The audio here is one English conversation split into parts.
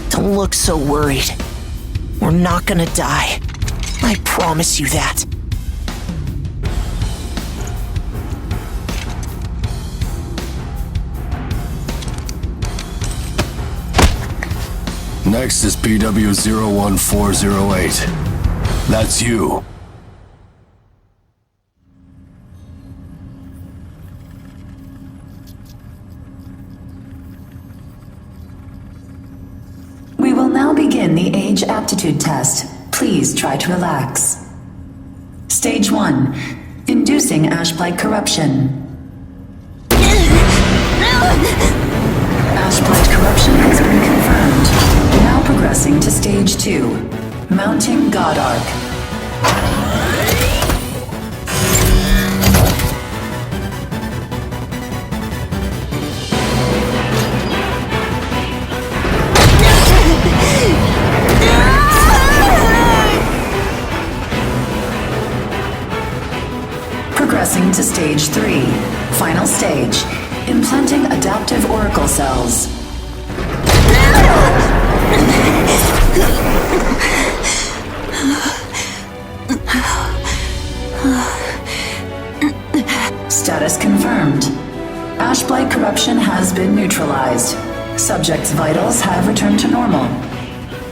Don't look so worried. We're not gonna die. I promise you that. Next is PW01408. That's you. We will now begin the age aptitude test. Please try to relax. Stage 1. Inducing Ashblight corruption. Ashblight corruption has been confirmed. Now progressing to Stage 2. Mounting God Arc. Progressing to Stage 3. Final stage. Implanting adaptive oracle cells. Status confirmed. Ashblight corruption has been neutralized. Subject's vitals have returned to normal.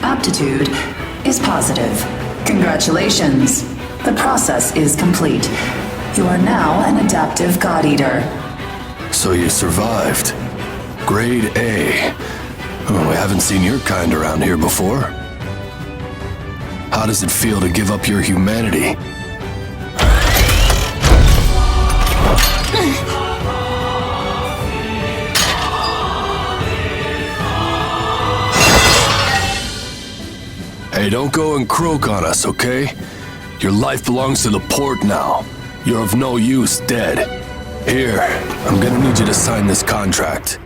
Aptitude is positive. Congratulations. The process is complete. You are now an adaptive God Eater. So you survived. Grade A. Oh, we haven't seen your kind around here before. How does it feel to give up your humanity? Hey, don't go and croak on us, okay? Your life belongs to the port now. You're of no use, dead. Here, I'm gonna need you to sign this contract.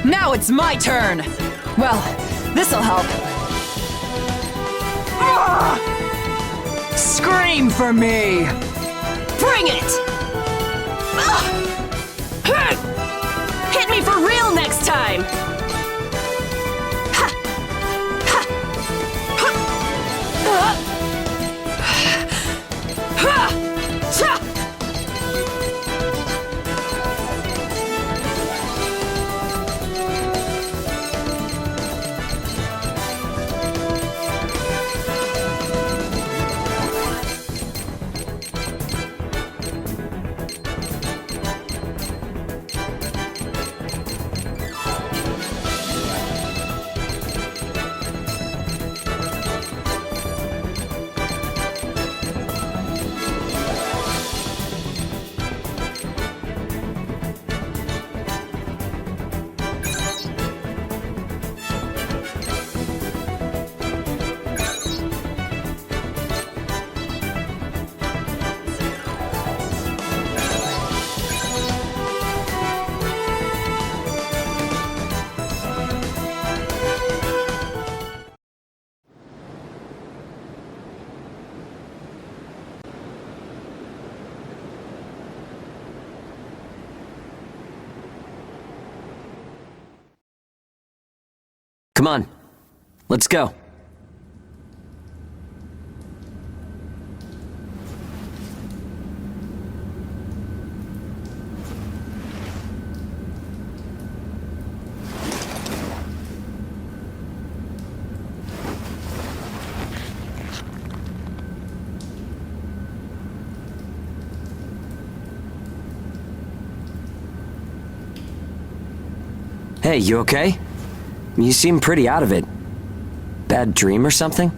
Now it's my turn! Well, this'll help. Scream for me! Bring it! Hit me for real next time! Come on, let's go. Hey, you okay? You seem pretty out of it. Bad dream or something?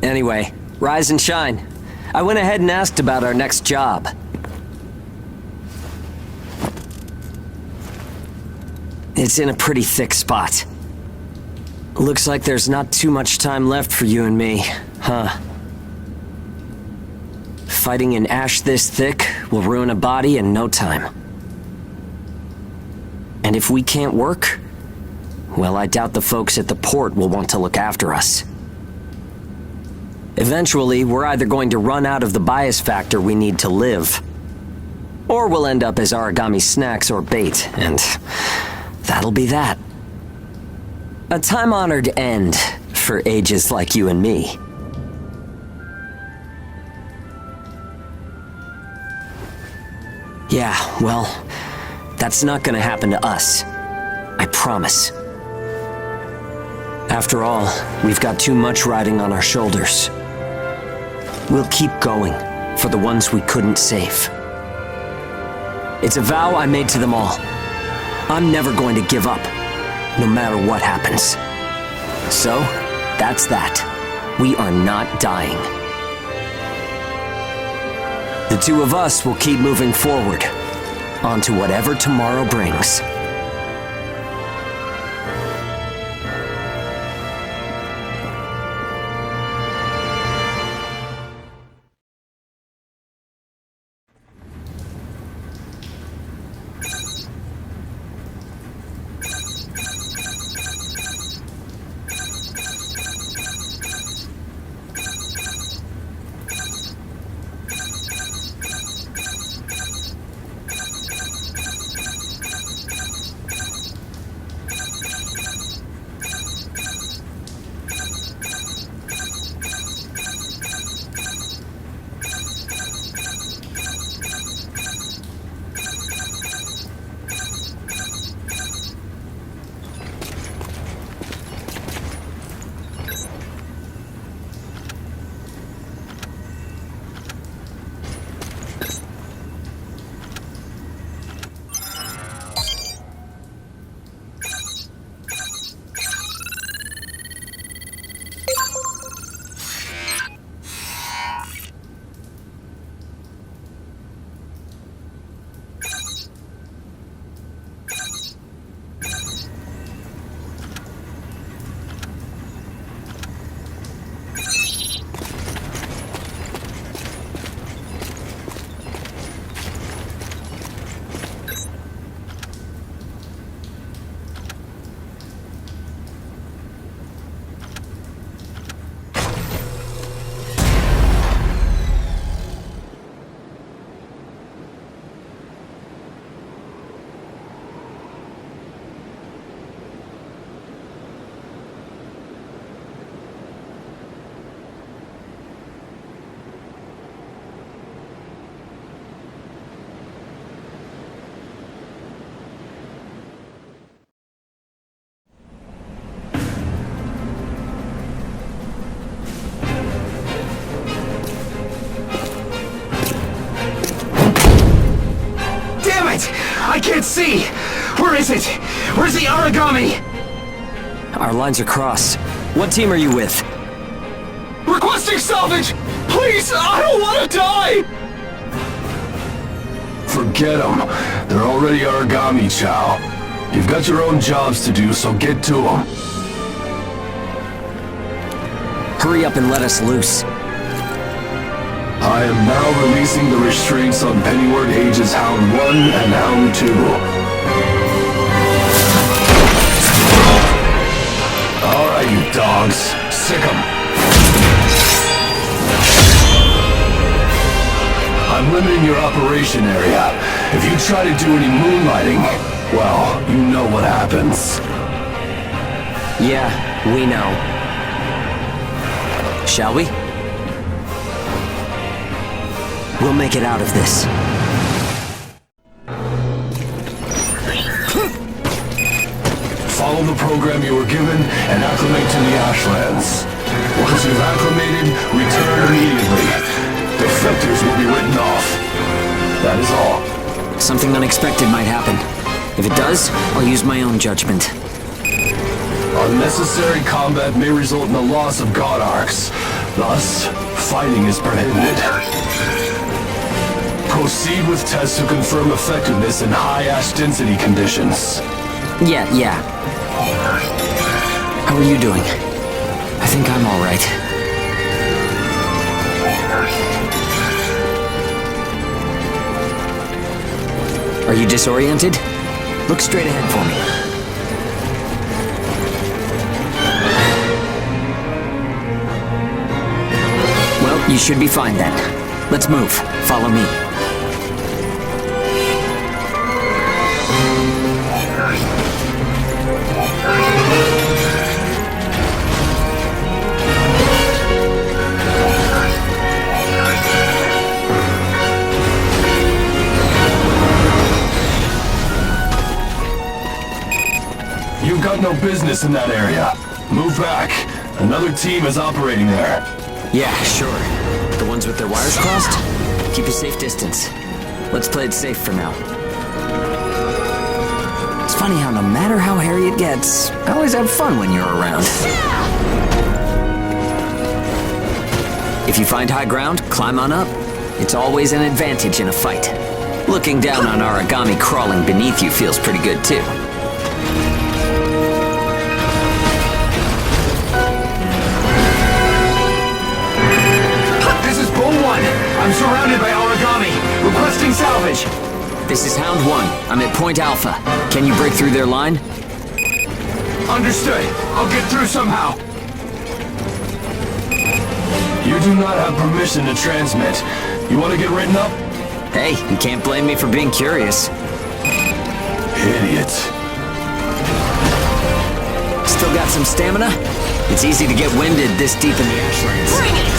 Anyway, rise and shine. I went ahead and asked about our next job. It's in a pretty thick spot. Looks like there's not too much time left for you and me, huh? Fighting an ash this thick will ruin a body in no time. And if we can't work, well, I doubt the folks at the port will want to look after us. Eventually, we're either going to run out of the bias factor we need to live, or we'll end up as origami snacks or bait, and that'll be that. A time-honored end for ages like you and me. Yeah, well, that's not gonna happen to us. I promise. After all, we've got too much riding on our shoulders. We'll keep going for the ones we couldn't save. It's a vow I made to them all. I'm never going to give up, no matter what happens. So, that's that. We are not dying. The two of us will keep moving forward, onto whatever tomorrow brings. can't see! Where is it? Where's the Aragami? Our lines are crossed. What team are you with? Requesting salvage! Please, I don't want to die! Forget them. They're already Aragami, Chow. You've got your own jobs to do, so get to them. Hurry up and let us loose. I am now releasing the restraints on Pennyward Age's Hound 1 and Hound 2. Alright, you dogs. Sick 'em. I'm limiting your operation area. If you try to do any moonlighting, well, you know what happens. Yeah, we know. Shall we? We'll make it out of this. Follow the program you were given and acclimate to the Ashlands. Once you've acclimated, return immediately. Defectors will be written off. That is all. Something unexpected might happen. If it does, I'll use my own judgment. Unnecessary combat may result in the loss of God Arcs. Thus, fighting is prohibited. Proceed with tests to confirm effectiveness in high ash density conditions. Yeah. How are you doing? I think I'm all right. Are you disoriented? Look straight ahead for me. Well, you should be fine then. Let's move. Follow me. You've got no business in that area. Move back. Another team is operating there. Yeah, sure. The ones with their wires crossed? Keep a safe distance. Let's play it safe for now. It's funny how no matter how hairy it gets, I always have fun when you're around. If you find high ground, climb on up. It's always an advantage in a fight. Looking down on Aragami crawling beneath you feels pretty good too. I'm surrounded by Aragami, requesting salvage. This is Hound 1. I'm at Point Alpha. Can you break through their line? Understood. I'll get through somehow. You do not have permission to transmit. You want to get written up? Hey, you can't blame me for being curious. Idiot. Still got some stamina? It's easy to get winded this deep in the Ashlands. Bring it!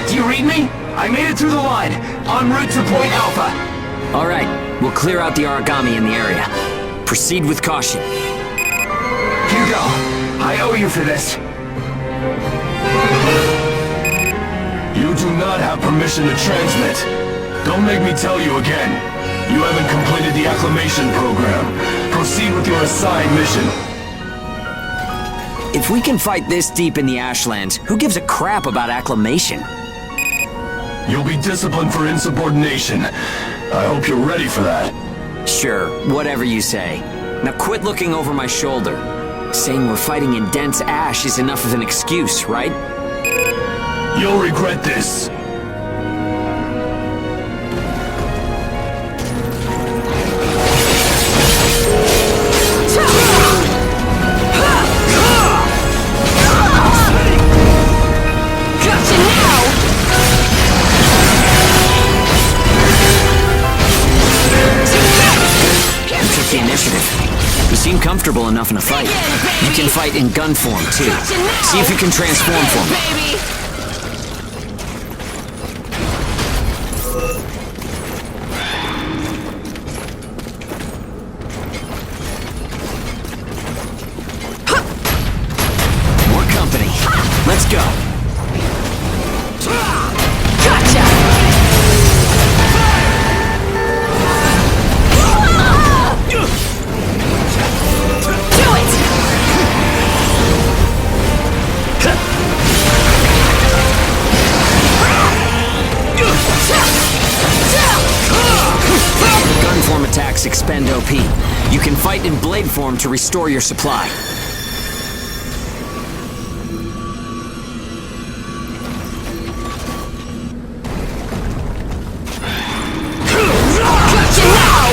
Do you read me? I made it through the line, en route to Point Alpha. All right, we'll clear out the Aragami in the area. Proceed with caution. Hugo, I owe you for this. You do not have permission to transmit. Don't make me tell you again. You haven't completed the acclimation program. Proceed with your assigned mission. If we can fight this deep in the Ashlands, who gives a crap about acclimation? You'll be disciplined for insubordination. I hope you're ready for that. Sure, whatever you say. Now quit looking over my shoulder. Saying we're fighting in dense ash is enough of an excuse, right? You'll regret this. Comfortable enough in a fight. You can fight in gun form, too. See if you can transform for me. Let's go. Gotcha! Do it! Gun form attacks expend OP. You can fight in blade form to restore your supply. Gotcha now!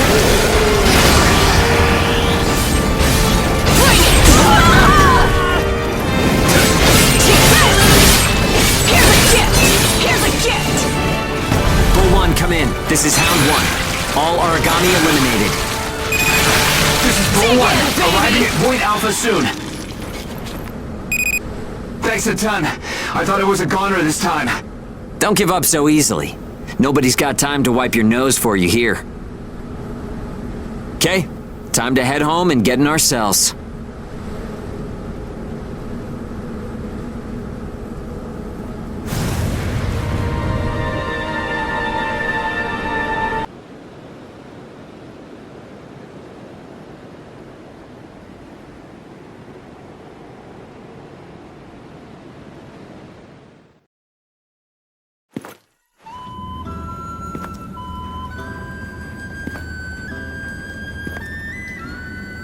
Bring it! Take this! Here's a gift! Here's a gift! Bull 1, come in. This is Hound 1. All origami eliminated. This is Bull 1, arriving at Point Alpha soon. Thanks a ton. I thought it was a goner this time. Don't give up so easily. Nobody's got time to wipe your nose for you here. Okay, time to head home and get in our cells.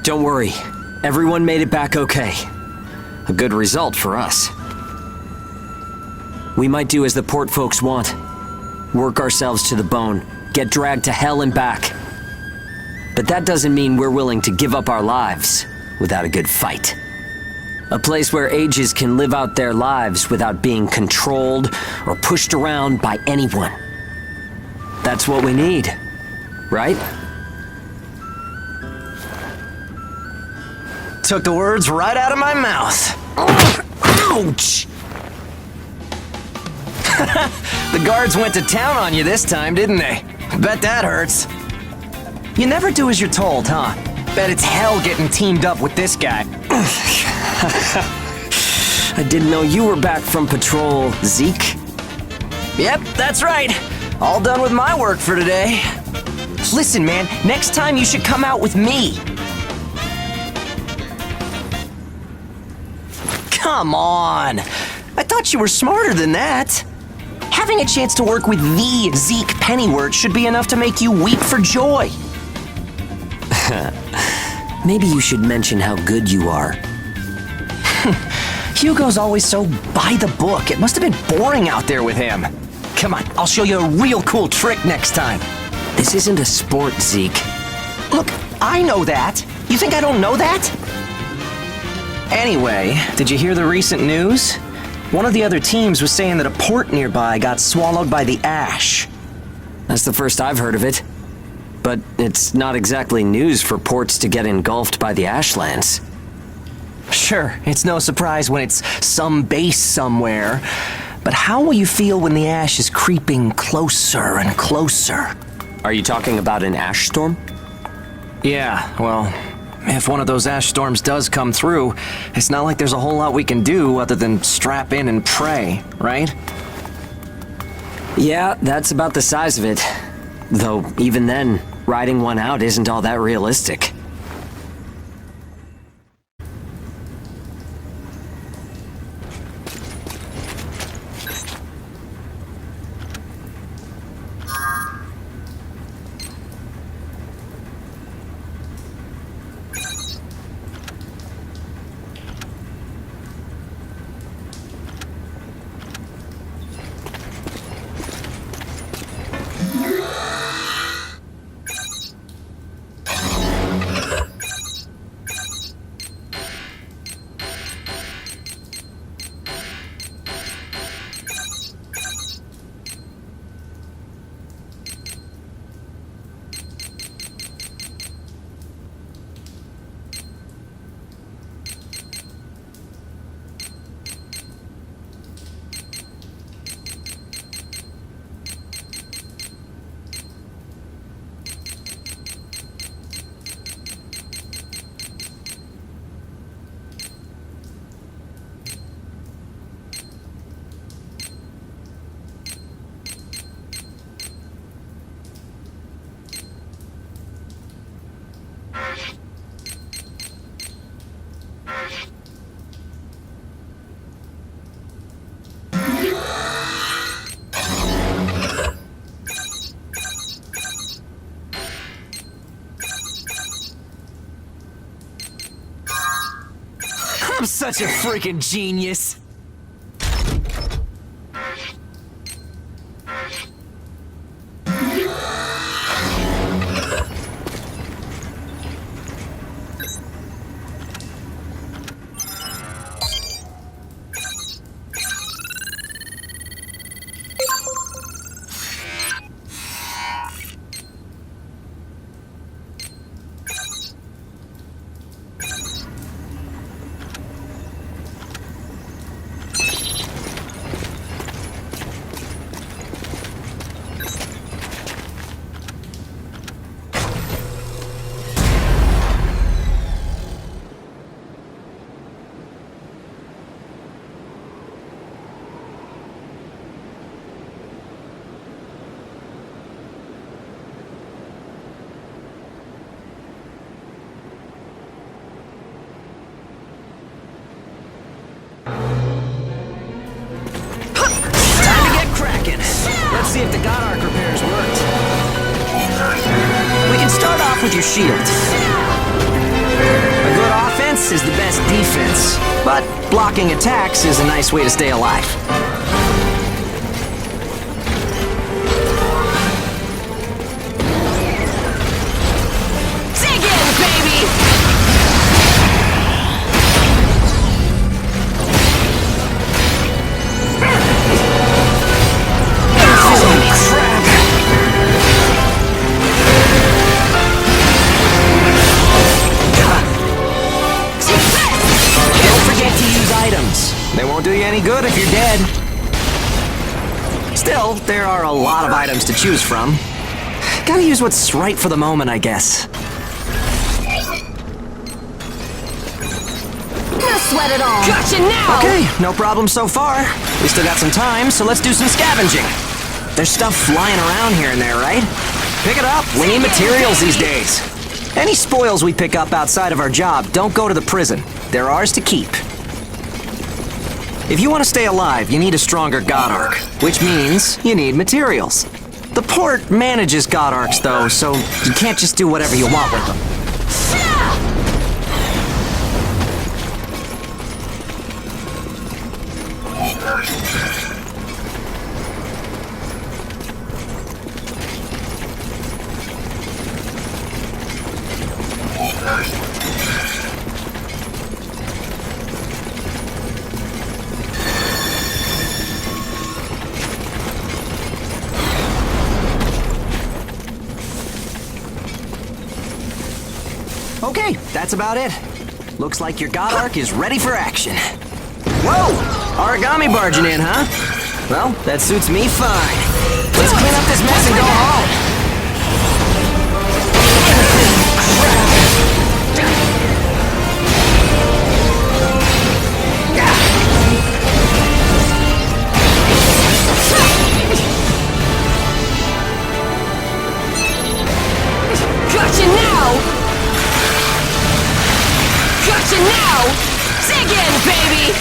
Don't worry, everyone made it back okay. A good result for us. We might do as the port folks want. Work ourselves to the bone, get dragged to hell and back. But that doesn't mean we're willing to give up our lives without a good fight. A place where ages can live out their lives without being controlled or pushed around by anyone. That's what we need, right? Took the words right out of my mouth. Ouch! The guards went to town on you this time, didn't they? Bet that hurts. You never do as you're told, huh? Bet it's hell getting teamed up with this guy. I didn't know you were back from patrol, Zeke. Yep, that's right. All done with my work for today. Listen, man, next time you should come out with me. Come on! I thought you were smarter than that. Having a chance to work with the Zeke Pennyworth should be enough to make you weep for joy. Maybe you should mention how good you are. Hugo's always so by the book. It must have been boring out there with him. Come on, I'll show you a real cool trick next time. This isn't a sport, Zeke. Look, I know that. You think I don't know that? Anyway, did you hear the recent news? One of the other teams was saying that a port nearby got swallowed by the ash. That's the first I've heard of it. But it's not exactly news for ports to get engulfed by the Ashlands. Sure, it's no surprise when it's some base somewhere. But how will you feel when the ash is creeping closer and closer? Are you talking about an ash storm? Yeah, well, if one of those ash storms does come through, it's not like there's a whole lot we can do other than strap in and pray, right? Yeah, that's about the size of it. Though, even then, riding one out isn't all that realistic. I'm such a freaking genius. Let's see if the God Arc repairs worked. We can start off with your shield. A good offense is the best defense, but blocking attacks is a nice way to stay alive. Dig in, baby! They won't do you any good if you're dead. Still, there are a lot of items to choose from. Gotta use what's right for the moment, I guess. No sweat at all. Gotcha now! Okay, no problem so far. We still got some time, so let's do some scavenging. There's stuff flying around here and there, right? Pick it up. We need materials these days. Any spoils we pick up outside of our job don't go to the prison. They're ours to keep. If you want to stay alive, you need a stronger God Arc, which means you need materials. The port manages God Arcs, though, so you can't just do whatever you want with them. Okay, that's about it. Looks like your God Arc is ready for action. Whoa! Origami barging in, huh? Well, that suits me fine. Let's clean up this mess and go home. Gotcha now! Gotcha now! Dig in, baby!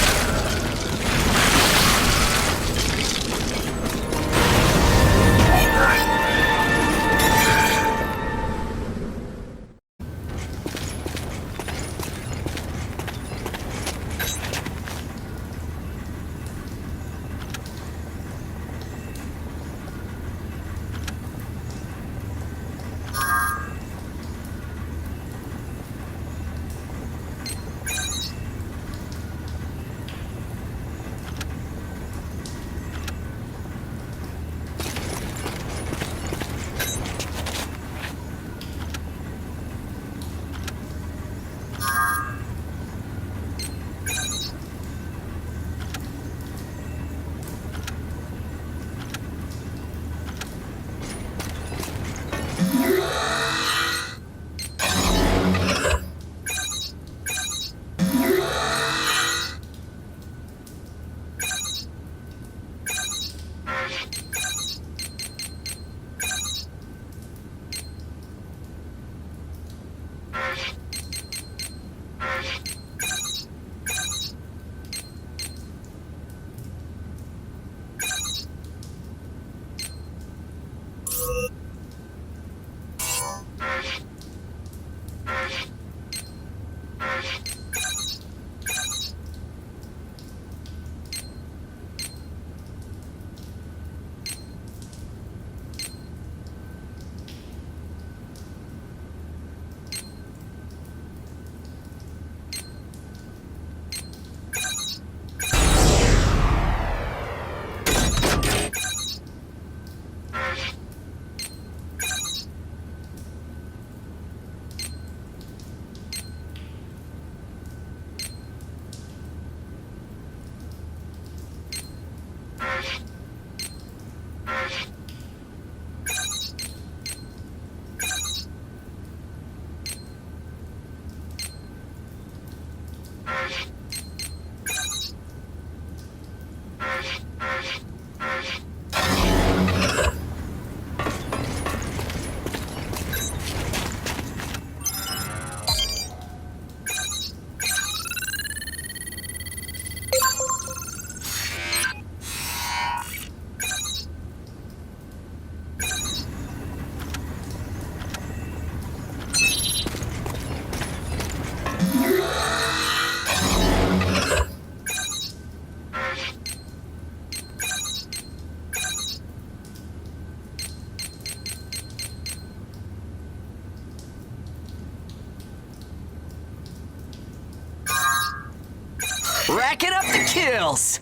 Racking up the kills!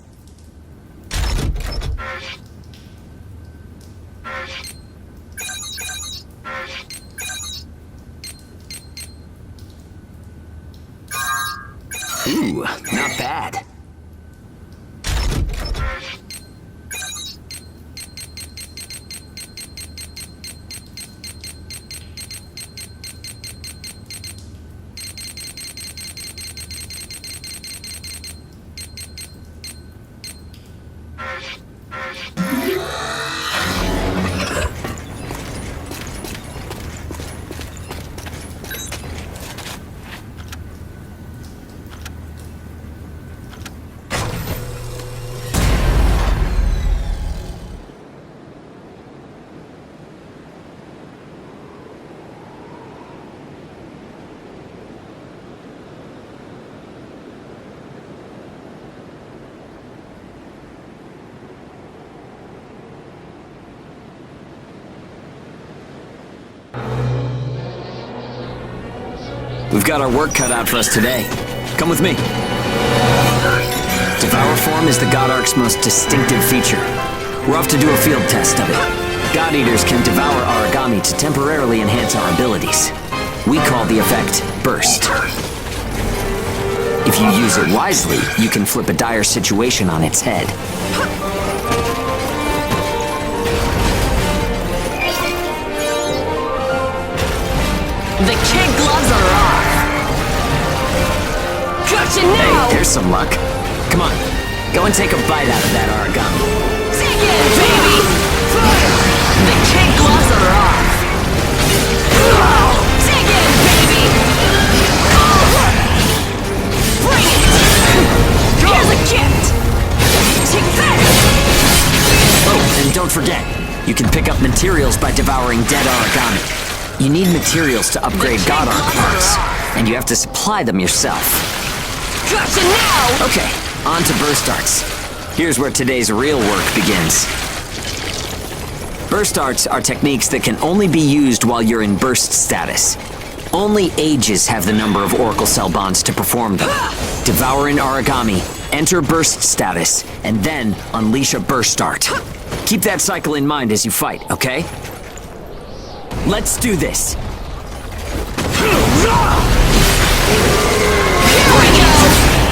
Ooh, not bad. We've got our work cut out for us today. Come with me. Devour form is the God Ark's most distinctive feature. We're off to do a field test of it. God Eaters can devour Aragami to temporarily enhance our abilities. We call the effect Burst. If you use it wisely, you can flip a dire situation on its head. The kid gloves are off! Gotcha now! Hey, there's some luck. Come on, go and take a bite out of that Aragami. Dig in, baby! The kid gloves are off! Dig in, baby! Bring it! Here's a gift! Take that! Oh, and don't forget, you can pick up materials by devouring dead Aragami. You need materials to upgrade God Ark parts, and you have to supply them yourself. Gotcha now! Okay, on to burst arts. Here's where today's real work begins. Burst arts are techniques that can only be used while you're in burst status. Only Ages have the number of Oracle Cell bonds to perform them. Devour an Aragami, enter burst status, and then unleash a burst art. Keep that cycle in mind as you fight, okay? Let's do this. Here we go!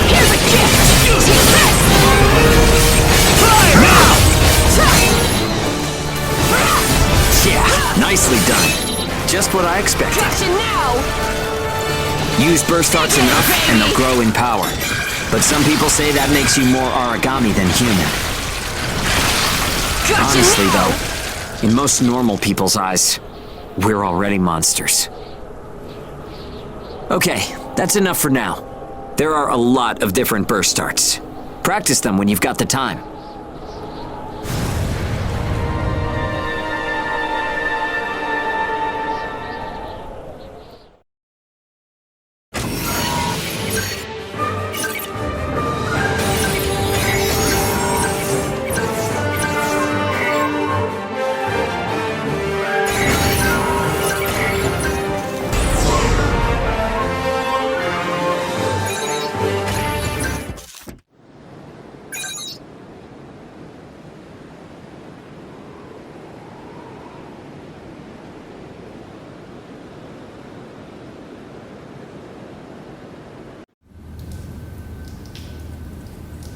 Here's a gift! Take this! Fire now! Yeah, nicely done. Just what I expected. Gotcha now! Use burst arts enough and they'll grow in power. But some people say that makes you more Aragami than human. Gotcha Honestly now! though, in most normal people's eyes, we're already monsters. Okay, that's enough for now. There are a lot of different burst arts. Practice them when you've got the time.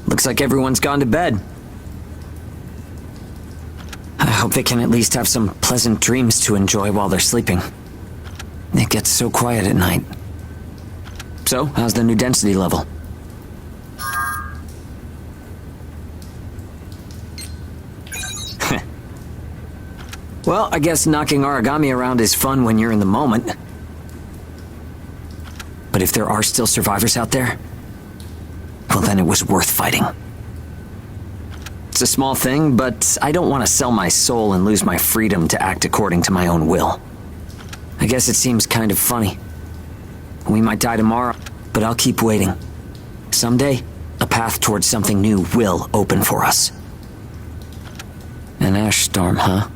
Looks like everyone's gone to bed. hope they can at least have some pleasant dreams to enjoy while they're sleeping. It gets so quiet at night. So, how's the new density level? Well, I guess knocking origami around is fun when you're in the moment. But if there are still survivors out there, well, then it was worth fighting. It's a small thing, but I don't want to sell my soul and lose my freedom to act according to my own will. I guess it seems kind of funny. We might die tomorrow, but I'll keep waiting. Someday, a path towards something new will open for us. An ash storm, huh?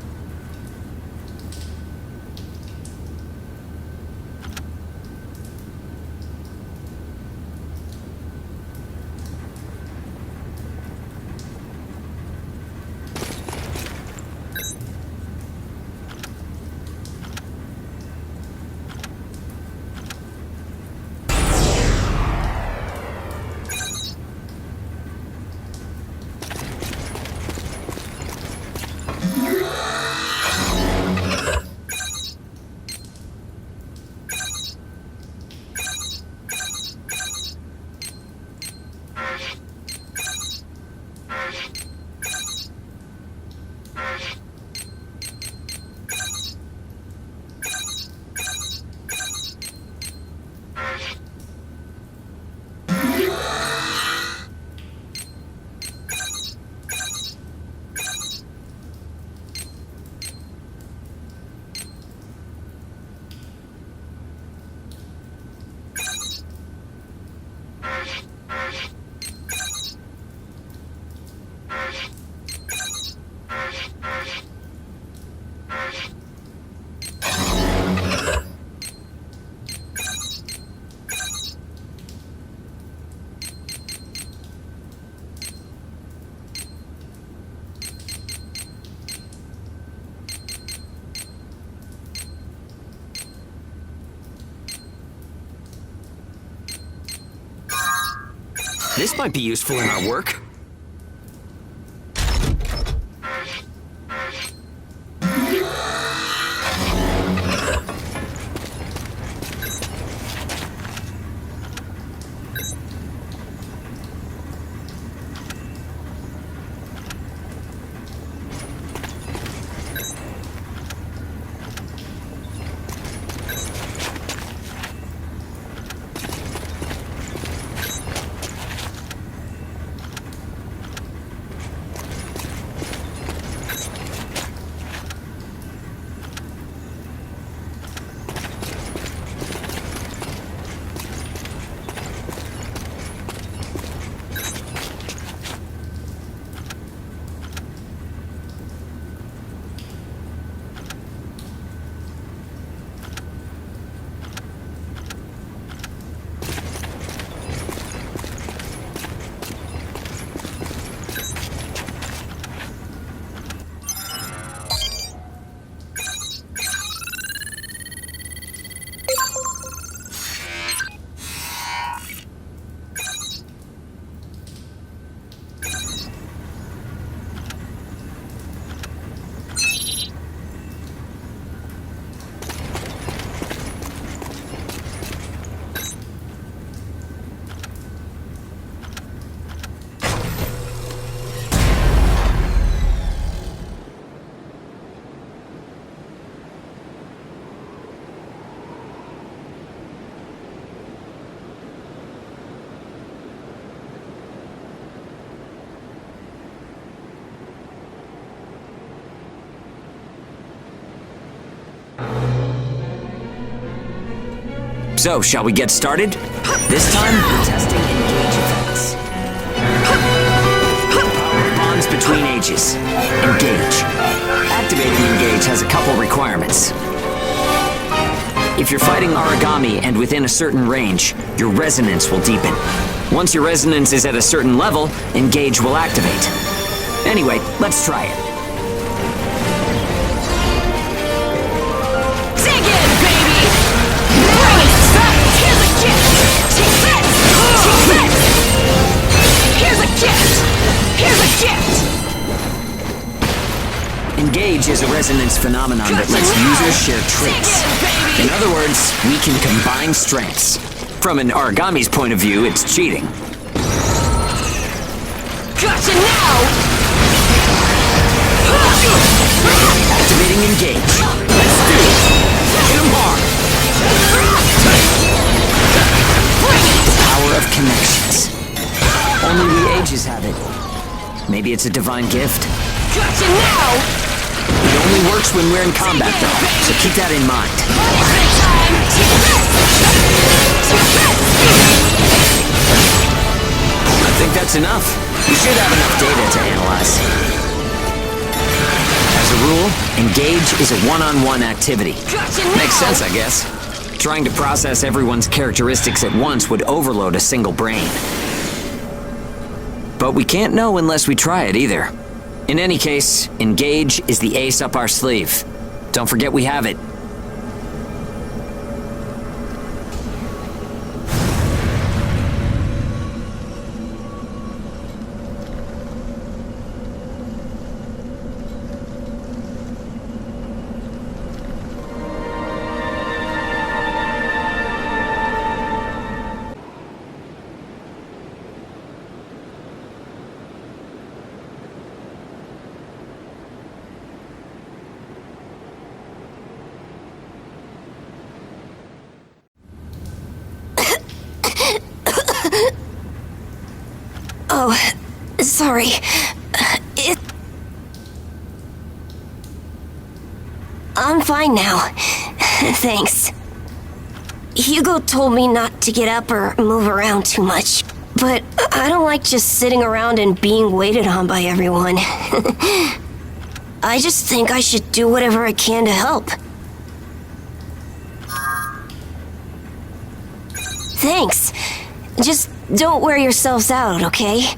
This might be useful in our work. So, shall we get started? This time, we're testing engage effects. Power bonds between ages. Engage. Activating engage has a couple requirements. If you're fighting origami and within a certain range, your resonance will deepen. Once your resonance is at a certain level, engage will activate. Anyway, let's try it. Engage Engage is a resonance phenomenon that lets users share traits. In other words, we can combine strengths. From an origami's point of view, it's cheating. Gotcha now! Activating Engage. Let's do it! Hit 'em hard! Power of connections. Only we ages have it. Maybe it's a divine gift. Gotcha now! It only works when we're in combat, though, so keep that in mind. Punishment time! I think that's enough. We should have enough data to analyze. As a rule, Engage is a one-on-one activity. Gotcha now! Makes sense, I guess. Trying to process everyone's characteristics at once would overload a single brain. But we can't know unless we try it either. In any case, Engage is the ace up our sleeve. Don't forget we have it. Oh, sorry. I'm fine now. Thanks. Hugo told me not to get up or move around too much, but I don't like just sitting around and being waited on by everyone. I just think I should do whatever I can to help. Thanks. Just don't wear yourselves out, okay?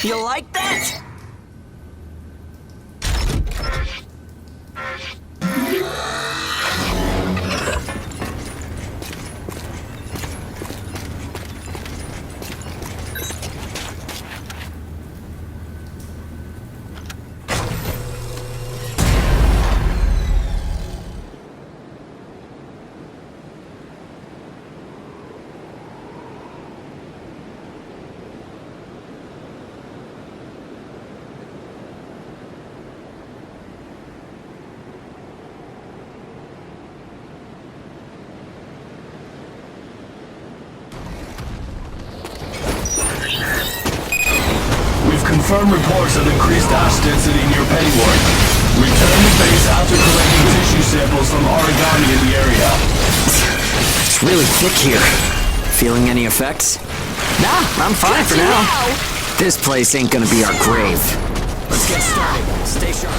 You like that? Confirmed reports of increased ash density near Pennyworth. Return to base after collecting tissue samples from origami in the area. It's really thick here. Feeling any effects? Nah, I'm fine for now. This place ain't gonna be our grave. Let's get started. Stay sharp.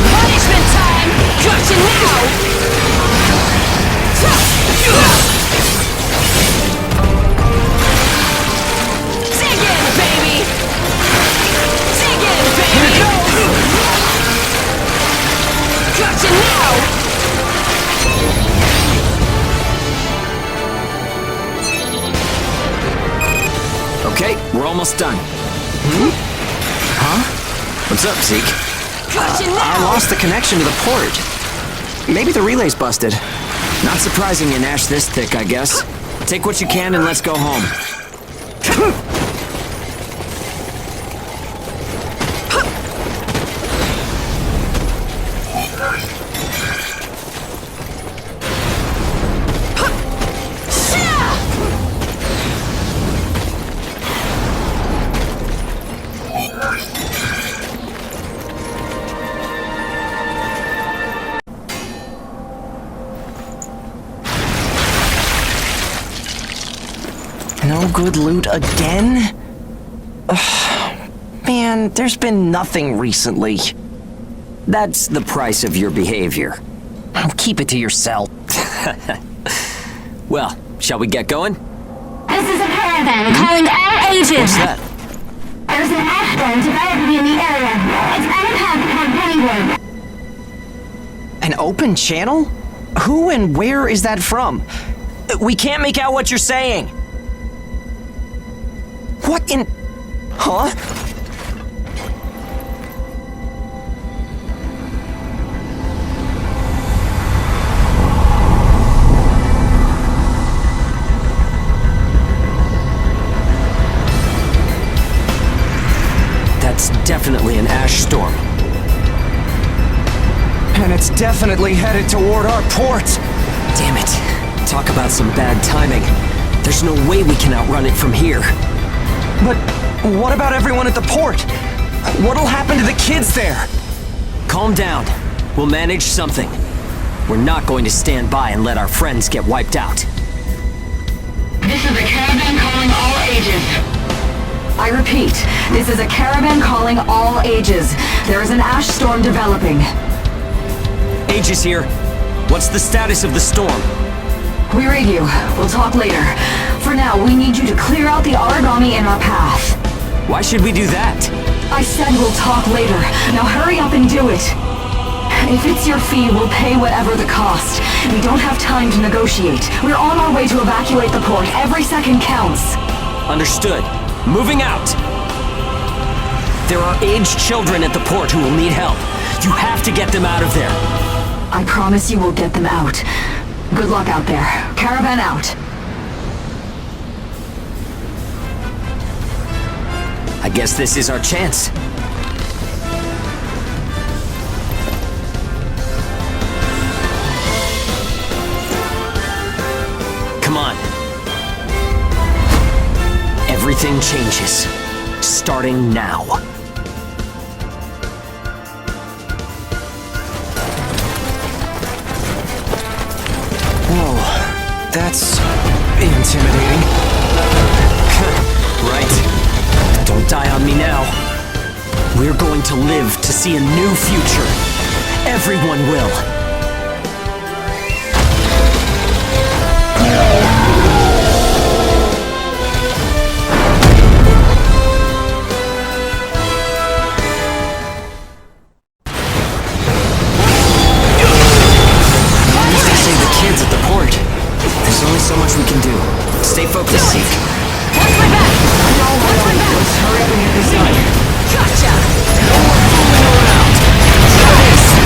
Punishment time! Gotcha now! Dig in, baby! Dig in, baby! Gotcha now! Okay, we're almost done. Huh? What's up, Zeke? Gotcha now! I lost the connection to the port. Maybe the relay's busted. Not surprising in ash this thick, I guess. Take what you can and let's go home. No good loot again? Ugh, man, there's been nothing recently. That's the price of your behavior. Keep it to yourself. Well, shall we get going? This is a caravan calling all ages. What's that? There's an ash storm developing in the area. It's on a path toward Pennyworth. An open channel? Who and where is that from? We can't make out what you're saying. What in... Huh? That's definitely an ash storm. And it's definitely headed toward our port. Damn it. Talk about some bad timing. There's no way we can outrun it from here. But what about everyone at the port? What'll happen to the kids there? Calm down. We'll manage something. We're not going to stand by and let our friends get wiped out. This is a caravan calling all ages. I repeat, this is a caravan calling all ages. There is an ash storm developing. Aegis here. What's the status of the storm? We read you. We'll talk later. For now, we need you to clear out the origami in our path. Why should we do that? I said we'll talk later. Now hurry up and do it. If it's your fee, we'll pay whatever the cost. We don't have time to negotiate. We're on our way to evacuate the port. Every second counts. Understood. Moving out. There are aged children at the port who will need help. You have to get them out of there. I promise you we'll get them out. Good luck out there. Caravan out. I guess this is our chance. Come on. Everything changes. Starting now. Whoa, that's intimidating. Right. Don't die on me now. We're going to live to see a new future. Everyone will. Kids at the port. There's only so much we can do. Stay focused, Zeke. Watch my back! Watch my back! Let's hurry up and get this done. Gotcha! No more fooling around. Do this!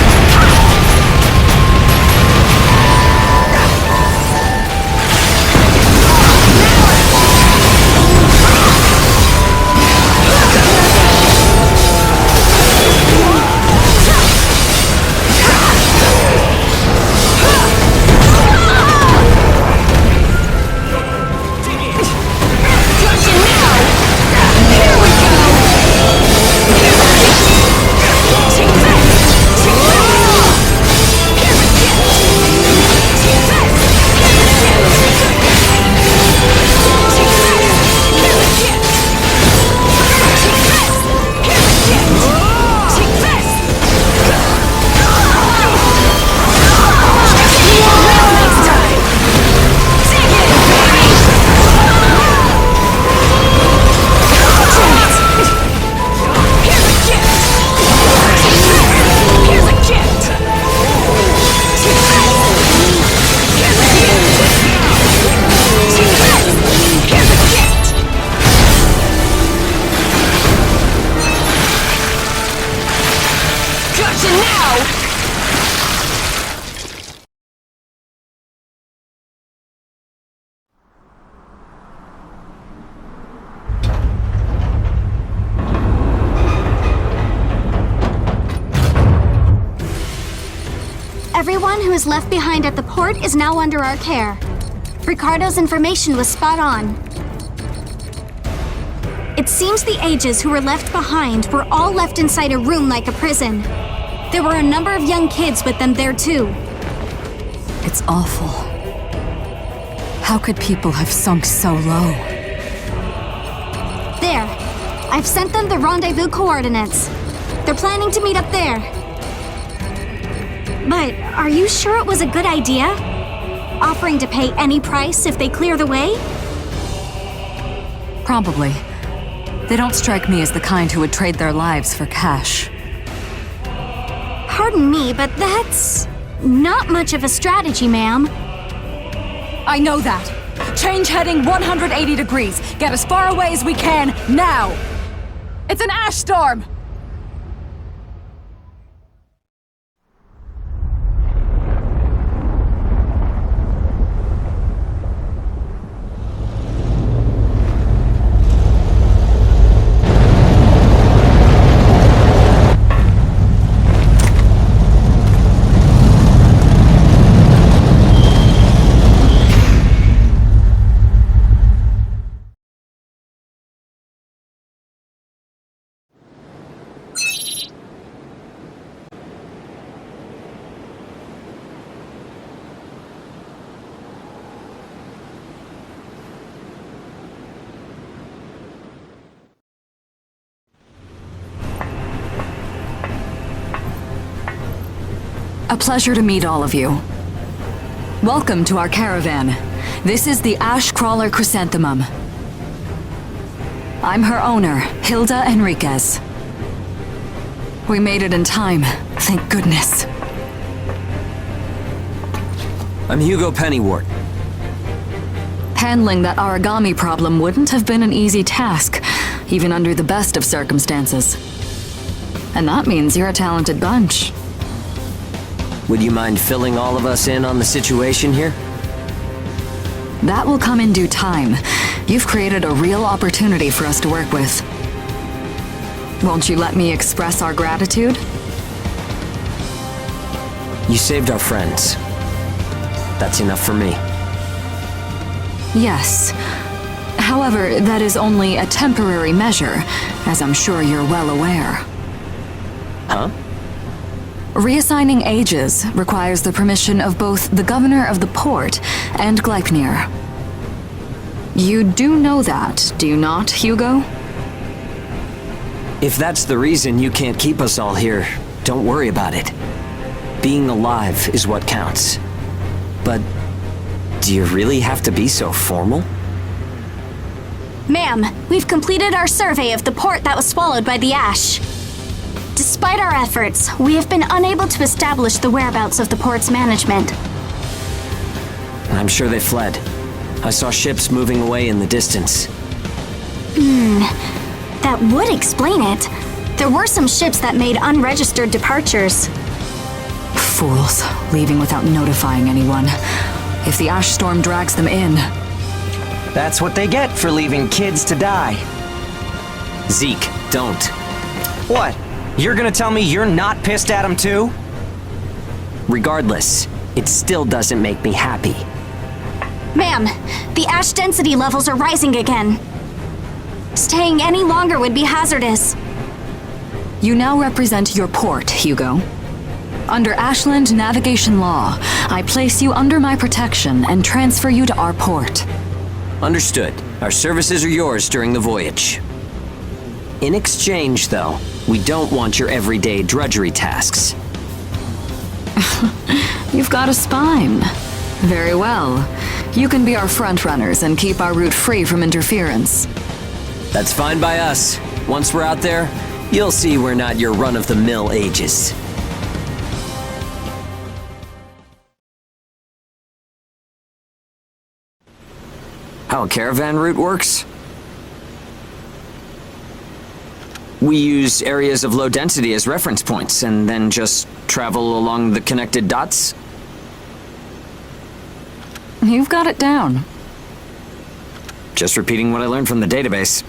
Everyone who is left behind at the port is now under our care. Ricardo's information was spot on. It seems the Ages who were left behind were all left inside a room like a prison. There were a number of young kids with them there too. It's awful. How could people have sunk so low? There. I've sent them the rendezvous coordinates. They're planning to meet up there. But are you sure it was a good idea? Offering to pay any price if they clear the way? Probably. They don't strike me as the kind who would trade their lives for cash. Pardon me, but that's not much of a strategy, ma'am. I know that. Change heading 180 degrees. Get as far away as we can, now! It's an ash storm! A pleasure to meet all of you. Welcome to our caravan. This is the Ash Crawler Chrysanthemum. I'm her owner, Hilda Enriquez. We made it in time, thank goodness. I'm Hugo Pennywort. Handling that origami problem wouldn't have been an easy task, even under the best of circumstances. And that means you're a talented bunch. Would you mind filling all of us in on the situation here? That will come in due time. You've created a real opportunity for us to work with. Won't you let me express our gratitude? You saved our friends. That's enough for me. Yes. However, that is only a temporary measure, as I'm sure you're well aware. Huh? Reassigning Ages requires the permission of both the governor of the port and Gleipnir. You do know that, do you not, Hugo? If that's the reason you can't keep us all here, don't worry about it. Being alive is what counts. But do you really have to be so formal? Ma'am, we've completed our survey of the port that was swallowed by the ash. Despite our efforts, we have been unable to establish the whereabouts of the port's management. I'm sure they fled. I saw ships moving away in the distance. That would explain it. There were some ships that made unregistered departures. Fools, leaving without notifying anyone. If the ash storm drags them in... That's what they get for leaving kids to die. Zeke, don't. What? You're gonna tell me you're not pissed at him too? Regardless, it still doesn't make me happy. Ma'am, the ash density levels are rising again. Staying any longer would be hazardous. You now represent your port, Hugo. Under Ashland navigation law, I place you under my protection and transfer you to our port. Understood. Our services are yours during the voyage. In exchange, though, we don't want your everyday drudgery tasks. You've got a spine. Very well. You can be our front runners and keep our route free from interference. That's fine by us. Once we're out there, you'll see we're not your run-of-the-mill Aegis. How a caravan route works? We use areas of low density as reference points, and then just travel along the connected dots? You've got it down. Just repeating what I learned from the database.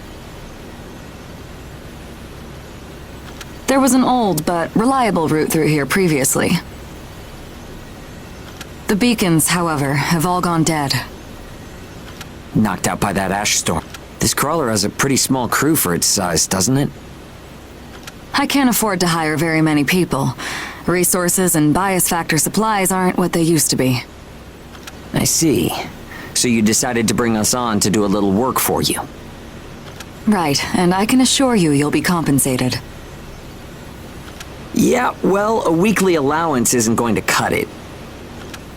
There was an old but reliable route through here previously. The beacons, however, have all gone dead. Knocked out by that ash storm. This crawler has a pretty small crew for its size, doesn't it? I can't afford to hire very many people. Resources and bias factor supplies aren't what they used to be. I see. So you decided to bring us on to do a little work for you. Right, and I can assure you you'll be compensated. Yeah, well, a weekly allowance isn't going to cut it.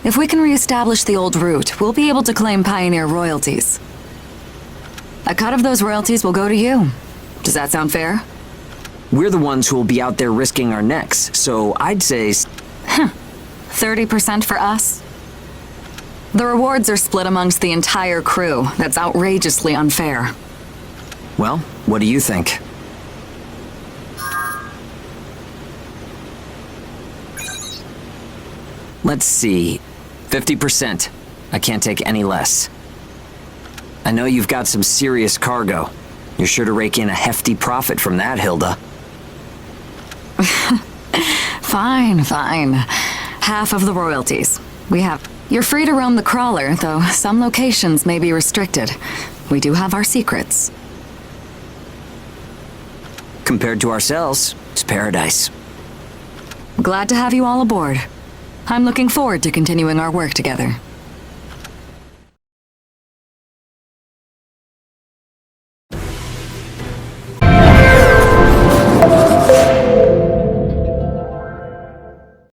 If we can reestablish the old route, we'll be able to claim Pioneer royalties. A cut of those royalties will go to you. Does that sound fair? We're the ones who will be out there risking our necks, so I'd say... 30% for us? The rewards are split amongst the entire crew. That's outrageously unfair. Well, what do you think? Let's see. 50%. I can't take any less. I know you've got some serious cargo. You're sure to rake in a hefty profit from that, Hilda. Fine, fine. Half of the royalties. You're free to roam the crawler, though some locations may be restricted. We do have our secrets. Compared to ourselves, it's paradise. Glad to have you all aboard. I'm looking forward to continuing our work together.